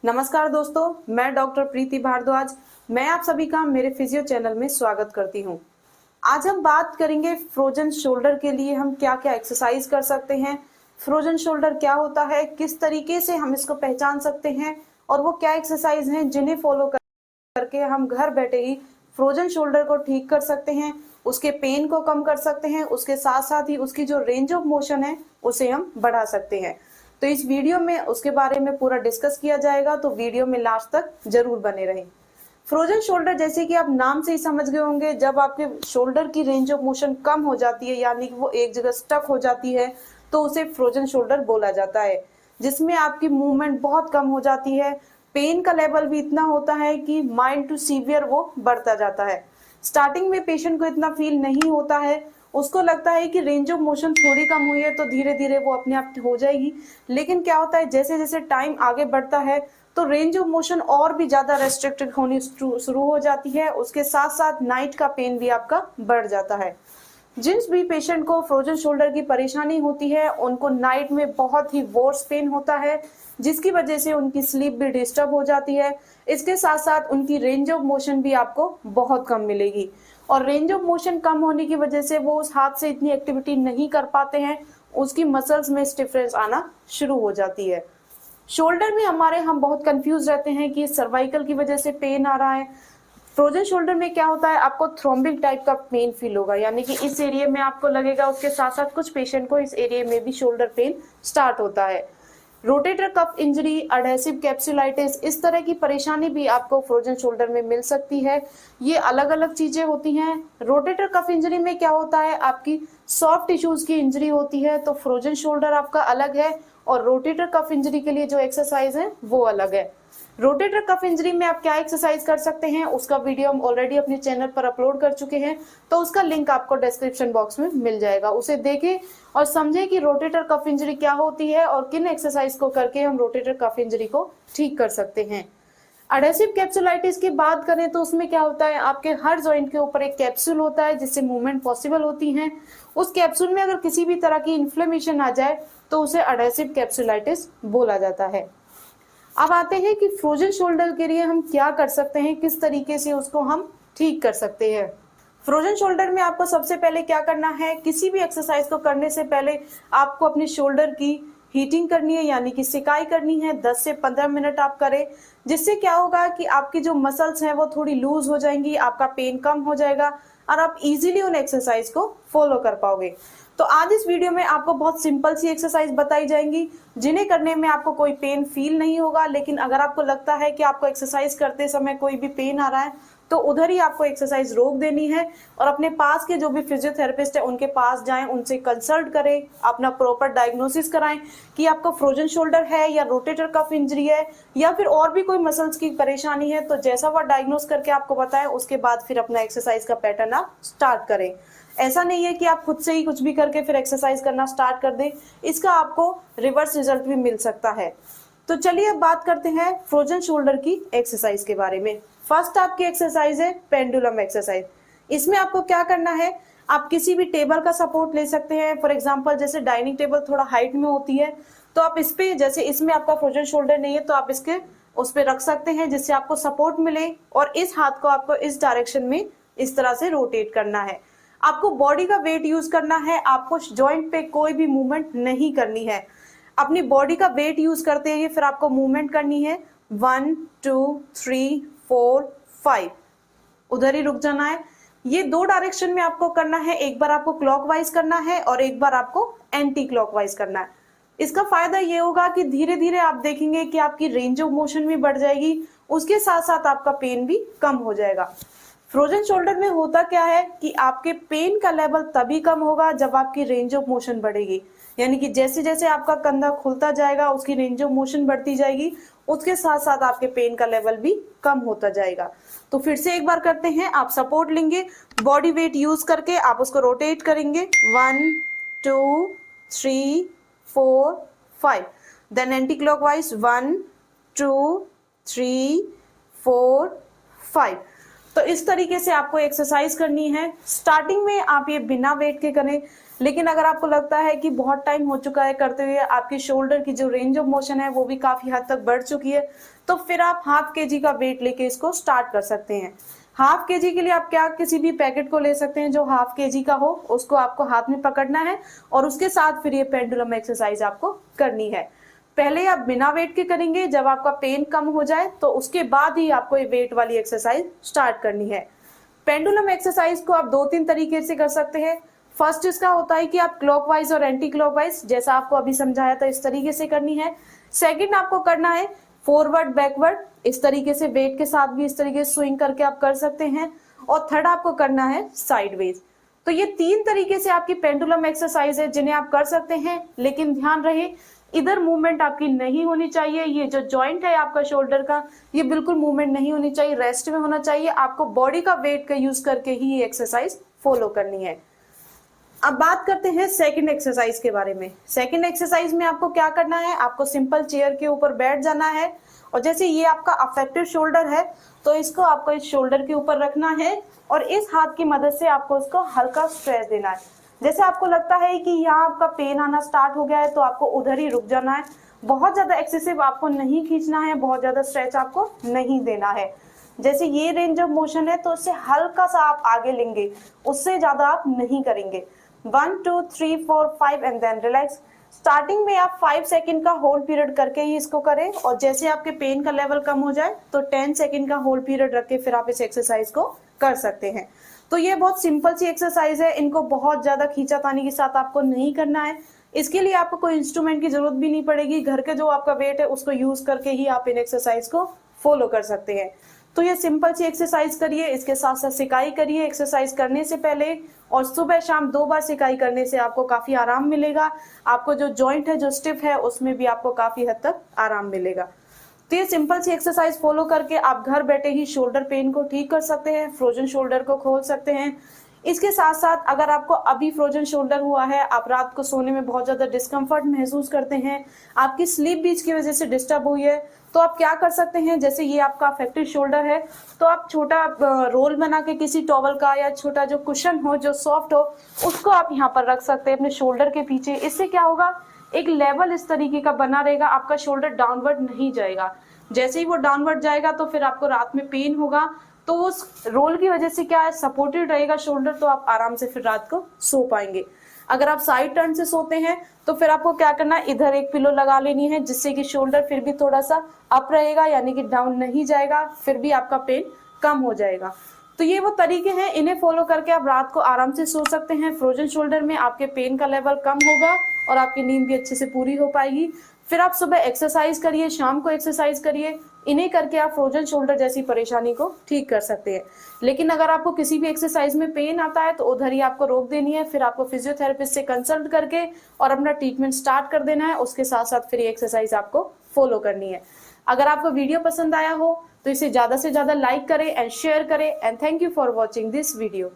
नमस्कार दोस्तों, मैं डॉक्टर प्रीति भारद्वाज। मैं आप सभी का मेरे फिजियो चैनल में स्वागत करती हूं। आज हम बात करेंगे फ्रोजन शोल्डर के लिए हम क्या क्या एक्सरसाइज कर सकते हैं, फ्रोजन शोल्डर क्या होता है, किस तरीके से हम इसको पहचान सकते हैं और वो क्या एक्सरसाइज हैं जिन्हें फॉलो करके हम घर बैठे ही फ्रोजन शोल्डर को ठीक कर सकते हैं, उसके पेन को कम कर सकते हैं, उसके साथ साथ ही उसकी जो रेंज ऑफ मोशन है उसे हम बढ़ा सकते हैं। तो इस वीडियो में उसके बारे में पूरा डिस्कस किया जाएगा, तो वीडियो में लास्ट तक जरूर बने रहें। फ्रोजन शोल्डर जैसे कि आप नाम से ही समझ गए होंगे, जब आपके शोल्डर की रेंज ऑफ मोशन कम हो जाती है यानी कि वो एक जगह स्टक हो जाती है तो उसे फ्रोजन शोल्डर बोला जाता है, जिसमें आपकी मूवमेंट बहुत कम हो जाती है, पेन का लेवल भी इतना होता है कि माइल्ड टू सीवियर वो बढ़ता जाता है। स्टार्टिंग में पेशेंट को इतना फील नहीं होता है, उसको लगता है कि रेंज ऑफ मोशन थोड़ी कम हुई है तो धीरे धीरे वो अपने आप हो जाएगी। लेकिन क्या होता है, जैसे जैसे टाइम आगे बढ़ता है तो रेंज ऑफ मोशन और भी ज्यादा रेस्ट्रिक्टेड होनी शुरू हो जाती है, उसके साथ साथ नाइट का पेन भी आपका बढ़ जाता है। जिन भी पेशेंट को फ्रोजन शोल्डर की परेशानी होती है उनको नाइट में बहुत ही वर्स पेन होता है, जिसकी वजह से उनकी स्लीप भी डिस्टर्ब हो जाती है। इसके साथ साथ उनकी रेंज ऑफ मोशन भी आपको बहुत कम मिलेगी और रेंज ऑफ मोशन कम होने की वजह से वो उस हाथ से इतनी एक्टिविटी नहीं कर पाते हैं, उसकी मसल्स में स्टिफनेस आना शुरू हो जाती है। शोल्डर में हम बहुत कंफ्यूज रहते हैं कि सर्वाइकल की वजह से पेन आ रहा है। फ्रोजन शोल्डर में क्या होता है, आपको थ्रोम्बिक टाइप का पेन फील होगा, यानी कि इस एरिया में आपको लगेगा, उसके साथ साथ कुछ पेशेंट को इस एरिया में भी शोल्डर पेन स्टार्ट होता है। Rotator cuff injury, adhesive capsulitis, इस तरह की परेशानी भी आपको फ्रोजन शोल्डर में मिल सकती है। ये अलग अलग चीजें होती हैं। रोटेटर कफ इंजरी में क्या होता है, आपकी सॉफ्ट टिश्यूज की इंजरी होती है, तो फ्रोजन शोल्डर आपका अलग है और रोटेटर कफ इंजरी के लिए जो एक्सरसाइज है वो अलग है। रोटेटर कफ इंजरी में आप क्या एक्सरसाइज कर सकते हैं उसका वीडियो हम ऑलरेडी अपने चैनल पर अपलोड कर चुके हैं, तो उसका लिंक आपको डिस्क्रिप्शन बॉक्स में मिल जाएगा। उसे देखें और समझें कि रोटेटर कफ इंजरी क्या होती है और किन एक्सरसाइज को करके हम रोटेटर कफ इंजरी को ठीक कर सकते हैं। अडहेसिव कैप्सुलाइटिस की बात करें तो उसमें क्या होता है, आपके हर जॉइंट के ऊपर एक कैप्सूल होता है जिससे मूवमेंट पॉसिबल होती है। उस कैप्सूल में अगर किसी भी तरह की इन्फ्लेमेशन आ जाए तो उसे अडहेसिव कैप्सुलाइटिस बोला जाता है। अब आते हैं कि फ्रोजन शोल्डर के लिए हम क्या कर सकते हैं, किस तरीके से उसको हम ठीक कर सकते हैं। फ्रोजन शोल्डर में आपको सबसे पहले क्या करना है, किसी भी एक्सरसाइज को करने से पहले आपको अपने शोल्डर की हीटिंग करनी है, यानी कि सिकाई करनी है। 10 से 15 मिनट आप करें, जिससे क्या होगा कि आपकी जो मसल्स हैं वो थोड़ी लूज हो जाएंगी, आपका पेन कम हो जाएगा और आप इजीली उन एक्सरसाइज को फॉलो कर पाओगे। तो आज इस वीडियो में आपको बहुत सिंपल सी एक्सरसाइज बताई जाएंगी जिन्हें करने में आपको कोई पेन फील नहीं होगा। लेकिन अगर आपको लगता है कि आपको एक्सरसाइज करते समय कोई भी पेन आ रहा है तो उधर ही आपको एक्सरसाइज रोक देनी है और अपने पास के जो भी फिजियोथेरेपिस्ट है उनके पास जाएं, उनसे कंसल्ट करें, अपना प्रॉपर डायग्नोसिस कराएं कि आपको फ्रोजन शोल्डर है या रोटेटर कफ इंजरी है या फिर और भी कोई मसल्स की परेशानी है। तो जैसा वह डायग्नोस करके आपको बताएं उसके बाद फिर अपना एक्सरसाइज का पैटर्न आप स्टार्ट करें। ऐसा नहीं है कि आप खुद से ही कुछ भी करके फिर एक्सरसाइज करना स्टार्ट कर दें, इसका आपको रिवर्स रिजल्ट भी मिल सकता है। तो चलिए अब बात करते हैं फ्रोजन शोल्डर की एक्सरसाइज के बारे में। फर्स्ट आपकी एक्सरसाइज है पेंडुलम एक्सरसाइज। इसमें आपको क्या करना है, आप किसी भी टेबल का सपोर्ट ले सकते हैं। फॉर एग्जांपल जैसे डाइनिंग टेबल थोड़ा हाइट में होती है तो आप इस पे, जैसे इसमें आपका फ्रोजन शोल्डर नहीं है तो आप इसके उस पे रख सकते हैं जिससे आपको सपोर्ट मिले और इस हाथ को आपको इस डायरेक्शन में इस तरह से रोटेट करना है। आपको बॉडी का वेट यूज करना है, आपको जॉइंट पे कोई भी मूवमेंट नहीं करनी है। अपनी बॉडी का वेट यूज करते हैं फिर आपको मूवमेंट करनी है 1 2 3 4 5, उधर ही रुक जाना है। ये दो डायरेक्शन में आपको करना है, एक बार आपको क्लॉकवाइज करना है और एक बार आपको एंटी क्लॉकवाइज करना है। इसका फायदा ये होगा कि धीरे धीरे आप देखेंगे कि आपकी रेंज ऑफ मोशन भी बढ़ जाएगी, उसके साथ साथ आपका पेन भी कम हो जाएगा। फ्रोजन शोल्डर में होता क्या है कि आपके पेन का लेवल तभी कम होगा जब आपकी रेंज ऑफ मोशन बढ़ेगी, यानी कि जैसे जैसे आपका कंधा खुलता जाएगा उसकी रेंज ऑफ मोशन बढ़ती जाएगी, उसके साथ साथ आपके पेन का लेवल भी कम होता जाएगा। तो फिर से एक बार करते हैं, आप सपोर्ट लेंगे, बॉडी वेट यूज करके आप उसको रोटेट करेंगे 1 2 3 4 5, देन एंटी क्लॉकवाइज 1 2 3 4 5। तो इस तरीके से आपको एक्सरसाइज करनी है। स्टार्टिंग में आप ये बिना वेट के करें, लेकिन अगर आपको लगता है कि बहुत टाइम हो चुका है करते हुए, आपकी शोल्डर की जो रेंज ऑफ मोशन है वो भी काफी हद तक बढ़ चुकी है, तो फिर आप हाफ केजी का वेट लेके इसको स्टार्ट कर सकते हैं। हाफ केजी के लिए आप क्या किसी भी पैकेट को ले सकते हैं जो हाफ केजी का हो, उसको आपको हाथ में पकड़ना है और उसके साथ फिर ये पेंडुलम एक्सरसाइज आपको करनी है। पहले आप बिना वेट के करेंगे, जब आपका पेन कम हो जाए तो उसके बाद ही आपको ये वेट वाली एक्सरसाइज स्टार्ट करनी है। पेंडुलम एक्सरसाइज को आप 2-3 तरीके से कर सकते हैं। फर्स्ट इसका होता है कि आप क्लॉकवाइज और एंटी क्लॉकवाइज, जैसा आपको अभी समझाया था इस तरीके से करनी है। सेकंड आपको करना है फॉरवर्ड बैकवर्ड, इस तरीके से वेट के साथ भी इस तरीके से स्विंग करके आप कर सकते हैं। और थर्ड आपको करना है साइडवेज। तो ये 3 तरीके से आपकी पेंडुलम एक्सरसाइज है जिन्हें आप कर सकते हैं, लेकिन ध्यान रहे इधर मूवमेंट आपकी नहीं होनी चाहिए। ये जो जॉइंट है आपका शोल्डर का, ये बिल्कुल मूवमेंट नहीं होनी चाहिए, रेस्ट में होना चाहिए। आपको बॉडी का वेट का यूज करके ही ये एक्सरसाइज फॉलो करनी है। अब बात करते हैं सेकंड एक्सरसाइज के बारे में। सेकंड एक्सरसाइज में आपको क्या करना है, आपको सिंपल चेयर के ऊपर बैठ जाना है और जैसे ये आपका अफेक्टेड शोल्डर है तो इसको आपको इस शोल्डर के ऊपर रखना है और इस हाथ की मदद से आपको इसको हल्का स्ट्रेच देना है। जैसे आपको लगता है कि यहाँ आपका पेन आना स्टार्ट हो गया है तो आपको उधर ही रुक जाना है। बहुत ज्यादा एक्सेसिव आपको नहीं खींचना है, बहुत ज्यादा स्ट्रेच आपको नहीं देना है। जैसे ये रेंज ऑफ मोशन है तो उससे हल्का सा आप आगे लेंगे, उससे ज्यादा आप नहीं करेंगे। 1 2 3 4 5 एंड देन रिलैक्स। स्टार्टिंग में आप 5 सेकंड का होल्ड पीरियड करके ही इसको करें और जैसे आपके पेन का लेवल कम हो जाए तो 10 सेकंड का होल्ड पीरियड रख के फिर आप इस एक्सरसाइज को कर सकते हैं। तो ये बहुत सिंपल सी एक्सरसाइज है, इनको बहुत ज्यादा खींचातानी के साथ आपको नहीं करना है। इसके लिए आपको कोई इंस्ट्रूमेंट की जरूरत भी नहीं पड़ेगी, घर के जो आपका वेट है उसको यूज करके ही आप इन एक्सरसाइज को फॉलो कर सकते हैं। तो ये सिंपल सी एक्सरसाइज करिए, इसके साथ साथ सिकाई करिए एक्सरसाइज करने से पहले, और सुबह शाम 2 बार सिकाई करने से आपको काफी आराम मिलेगा। आपको जो जॉइंट है जो स्टिफ है उसमें भी आपको काफी हद तक आराम मिलेगा। तो ये सिंपल सी एक्सरसाइज फॉलो करके आप घर बैठे ही शोल्डर पेन को ठीक कर सकते हैं, फ्रोजन शोल्डर को खोल सकते हैं। इसके साथ साथ अगर आपको अभी फ्रोजन शोल्डर हुआ है, आप रात को सोने में बहुत ज्यादा डिस्कम्फर्ट महसूस करते हैं, आपकी स्लीप बीच की वजह से डिस्टर्ब हुई है, तो आप क्या कर सकते हैं, जैसे ये आपका अफेक्टेड शोल्डर है तो आप छोटा रोल बना के किसी टॉवल का या छोटा जो कुशन हो जो सॉफ्ट हो उसको आप यहाँ पर रख सकते हैं अपने शोल्डर के पीछे। इससे क्या होगा, एक लेवल इस तरीके का बना रहेगा, आपका शोल्डर डाउनवर्ड नहीं जाएगा। जैसे ही वो डाउनवर्ड जाएगा तो फिर आपको रात में पेन होगा, तो उस रोल की वजह से क्या है, सपोर्टेड रहेगा शोल्डर, तो आप आराम से फिर रात को सो पाएंगे। अगर आप साइड टर्न से सोते हैं तो फिर आपको क्या करना है, इधर एक पिलो लगा लेनी है जिससे कि शोल्डर फिर भी थोड़ा सा अप रहेगा, यानी कि डाउन नहीं जाएगा, फिर भी आपका पेन कम हो जाएगा। तो ये वो तरीके हैं, इन्हें फॉलो करके आप रात को आराम से सो सकते हैं। फ्रोजन शोल्डर में आपके पेन का लेवल कम होगा और आपकी नींद भी अच्छे से पूरी हो पाएगी। फिर आप सुबह एक्सरसाइज करिए, शाम को एक्सरसाइज करिए, इन्हें करके आप फ्रोजन शोल्डर जैसी परेशानी को ठीक कर सकते हैं। लेकिन अगर आपको किसी भी एक्सरसाइज में पेन आता है तो उधर ही आपको रोक देनी है, फिर आपको फिजियोथेरेपिस्ट से कंसल्ट करके और अपना ट्रीटमेंट स्टार्ट कर देना है। उसके साथ साथ फिर ये एक्सरसाइज आपको फॉलो करनी है। अगर आपको वीडियो पसंद आया हो तो इसे ज्यादा से ज्यादा लाइक करें एंड शेयर करें, and thank you for watching this video.